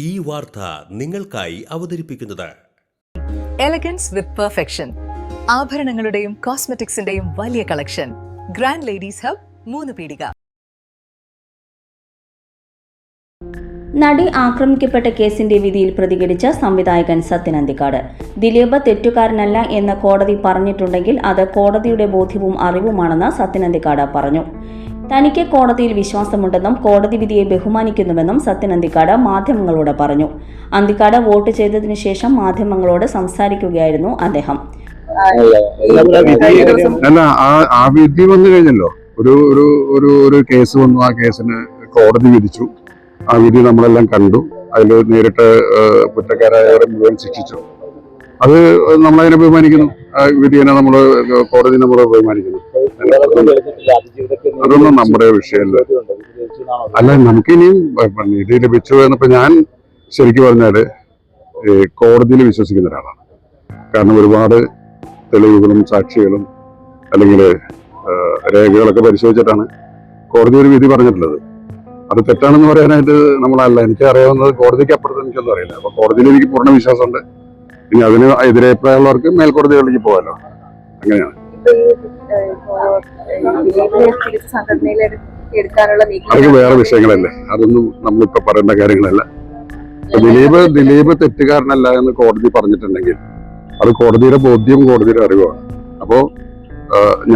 ഈ വാർത്ത നിങ്ങൾക്കായി അവതരിപ്പിക്കുന്നത് എലഗൻസ് വിത്ത് പെർഫെക്ഷൻ, ആഭരണങ്ങളുടെയും കോസ്മെറ്റിക്സിന്റെയും വലിയ കളക്ഷൻ. ഗ്രാൻഡ് ലേഡീസ് ഹബ്, 3 പീടിക. നടി ആക്രമിക്കപ്പെട്ട കേസിന്റെ വിധിയിൽ പ്രതികരിച്ച സംവിധായകൻ സത്യൻ അന്തിക്കാട്. ദിലീപ് തെറ്റുകാരനല്ല എന്ന് കോടതി പറഞ്ഞിട്ടുണ്ടെങ്കിൽ അത് കോടതിയുടെ ബോധ്യവും അറിവുമാണെന്ന് സത്യൻ അന്തിക്കാട് പറഞ്ഞു. തനിക്ക് കോടതിയിൽ വിശ്വാസമുണ്ടെന്നും കോടതി വിധിയെ ബഹുമാനിക്കുന്നുവെന്നും സത്യൻ അന്തിക്കാട് മാധ്യമങ്ങളോട് പറഞ്ഞു. അന്തിക്കാട് വോട്ട് ചെയ്തതിനു ശേഷം മാധ്യമങ്ങളോട് സംസാരിക്കുകയായിരുന്നു അദ്ദേഹം. അല്ല, ആ വിധി വന്നു കഴിഞ്ഞല്ലോ. ഒരു കേസ് വന്നു, ആ കേസിന് കോടതി വിധിച്ചു. ആ വിധി നമ്മളെല്ലാം കണ്ടു. അതിൽ നേരിട്ട് കുറ്റക്കാരായവരെ മുഴുവൻ ശിക്ഷിച്ചു. അത് നമ്മളതിനെ ബഹുമാനിക്കുന്നു. ആ വിധിയെ കോടതി നമ്മൾ ബഹുമാനിക്കുന്നു. അതൊന്നും നമ്മുടെ വിഷയമല്ല. അല്ല, നമുക്കിനിയും നീതി ലഭിച്ചു എന്നിപ്പോ ഞാൻ ശരിക്കും പറഞ്ഞാല് കോടതിയിൽ വിശ്വസിക്കുന്ന ഒരാളാണ്. കാരണം ഒരുപാട് തെളിവുകളും സാക്ഷികളും അല്ലെങ്കിൽ രേഖകളൊക്കെ പരിശോധിച്ചിട്ടാണ് കോടതി ഒരു വിധി പറഞ്ഞിട്ടുള്ളത്. അത് തെറ്റാണെന്ന് പറയാനായിട്ട് നമ്മളല്ല. എനിക്ക് അറിയാവുന്നത് കോടതിക്ക് അപ്പുറത്ത് എനിക്കൊന്നും അറിയില്ല. അപ്പൊ കോടതിയിൽ എനിക്ക് പൂർണ്ണ വിശ്വാസമുണ്ട്. ഇനി അതിന് എതിരഭിപ്രായമുള്ളവർക്ക് മേൽക്കോടതികളിലേക്ക് പോകാമല്ലോ. അങ്ങനെയാണ്. അതൊക്കെ വേറെ വിഷയങ്ങളല്ലേ, അതൊന്നും നമ്മളിപ്പോ പറയേണ്ട കാര്യങ്ങളല്ല. ദിലീപ് തെറ്റുകാരനല്ല എന്ന് കോടതി പറഞ്ഞിട്ടുണ്ടെങ്കിൽ അത് കോടതിയുടെ ബോധ്യം, കോടതിയുടെ അറിവാണ്. അപ്പോ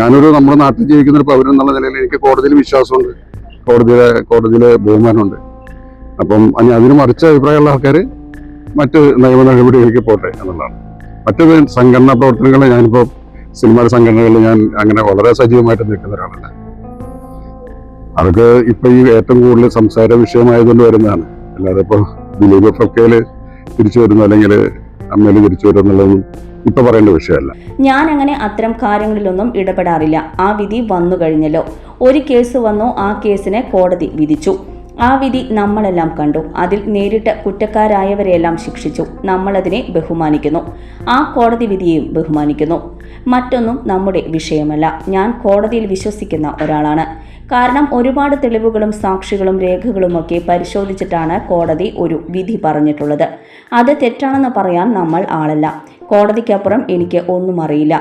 നമ്മുടെ നാട്ടിൽ ജീവിക്കുന്ന ഒരു പൗരൻ എന്നുള്ള നിലയിൽ എനിക്ക് കോടതിയിൽ വിശ്വാസമുണ്ട്, കോടതിയിലെ ബഹുമാനമുണ്ട്. അപ്പം അതിന് മറിച്ച അഭിപ്രായമുള്ള ആൾക്കാർ മറ്റ് നിയമ നടപടികളിലേക്ക് പോട്ടെ എന്നുള്ളതാണ്. മറ്റ് സംഘടനാ പ്രവർത്തനങ്ങൾ, ഞാനിപ്പോ സിനിമാ സംഘടനകളിൽ ഞാൻ അങ്ങനെ വളരെ സജീവമായിട്ട് നിൽക്കുന്ന ഒരാളല്ല. അതൊക്കെ ഇപ്പൊ ഈ ഏറ്റവും കൂടുതൽ സംസാര വിഷയമായതുകൊണ്ട് വരുന്നതാണ്. അല്ലാതെ ഇപ്പൊ ദിലീപ് ഫക്കയില് തിരിച്ചു വരുന്നു അല്ലെങ്കിൽ അമ്മയില് തിരിച്ചു വരുന്നു എന്നുള്ളതൊന്നും ഇപ്പൊ പറയേണ്ട വിഷയമല്ല. ഞാൻ അങ്ങനെ അത്തരം കാര്യങ്ങളിലൊന്നും ഇടപെടാറില്ല. ആ വിധി വന്നു കഴിഞ്ഞല്ലോ. ഒരു കേസ് വന്നു, ആ കേസിനെ കോടതി വിധിച്ചു. ആ വിധി നമ്മളെല്ലാം കണ്ടു. അതിൽ നേരിട്ട് കുറ്റക്കാരായവരെയെല്ലാം ശിക്ഷിച്ചു. നമ്മളതിനെ ബഹുമാനിക്കുന്നു. ആ കോടതി വിധിയെയും ബഹുമാനിക്കുന്നു. മറ്റൊന്നും നമ്മുടെ വിഷയമല്ല. ഞാൻ കോടതിയിൽ വിശ്വസിക്കുന്ന ഒരാളാണ്. കാരണം ഒരുപാട് തെളിവുകളും സാക്ഷികളും രേഖകളുമൊക്കെ പരിശോധിച്ചിട്ടാണ് കോടതി ഒരു വിധി പറഞ്ഞിട്ടുള്ളത്. അത് തെറ്റാണെന്ന് പറയാൻ നമ്മൾ ആളല്ല. കോടതിക്കപ്പുറം എനിക്ക് ഒന്നും അറിയില്ല.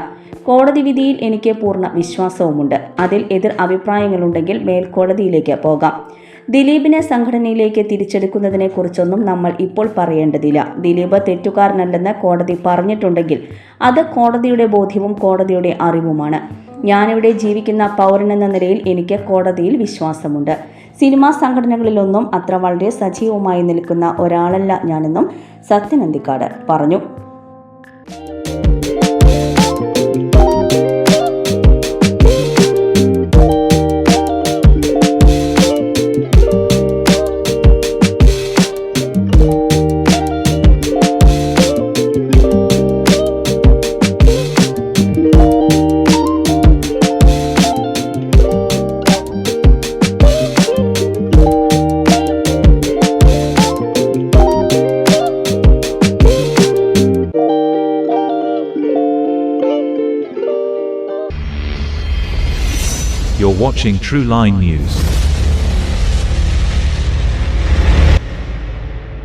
കോടതി വിധിയിൽ എനിക്ക് പൂർണ്ണ വിശ്വാസവുമുണ്ട്. അതിൽ എതിർ അഭിപ്രായങ്ങളുണ്ടെങ്കിൽ മേൽക്കോടതിയിലേക്ക് പോകാം. ദിലീപിനെ സംഘടനയിലേക്ക് തിരിച്ചെടുക്കുന്നതിനെ കുറിച്ചൊന്നും നമ്മൾ ഇപ്പോൾ പറയേണ്ടതില്ല. ദിലീപ് തെറ്റുകാരനല്ലെന്ന് കോടതി പറഞ്ഞിട്ടുണ്ടെങ്കിൽ അത് കോടതിയുടെ ബോധ്യവും കോടതിയുടെ അറിവുമാണ്. ഞാനിവിടെ ജീവിക്കുന്ന പൗരനെന്ന നിലയിൽ എനിക്ക് കോടതിയിൽ വിശ്വാസമുണ്ട്. സിനിമാ സംഘടനകളിലൊന്നും അത്ര വളരെ സജീവമായി നിൽക്കുന്ന ഒരാളല്ല ഞാനെന്നും സത്യൻ അന്തിക്കാട് പറഞ്ഞു. You're watching True Line News.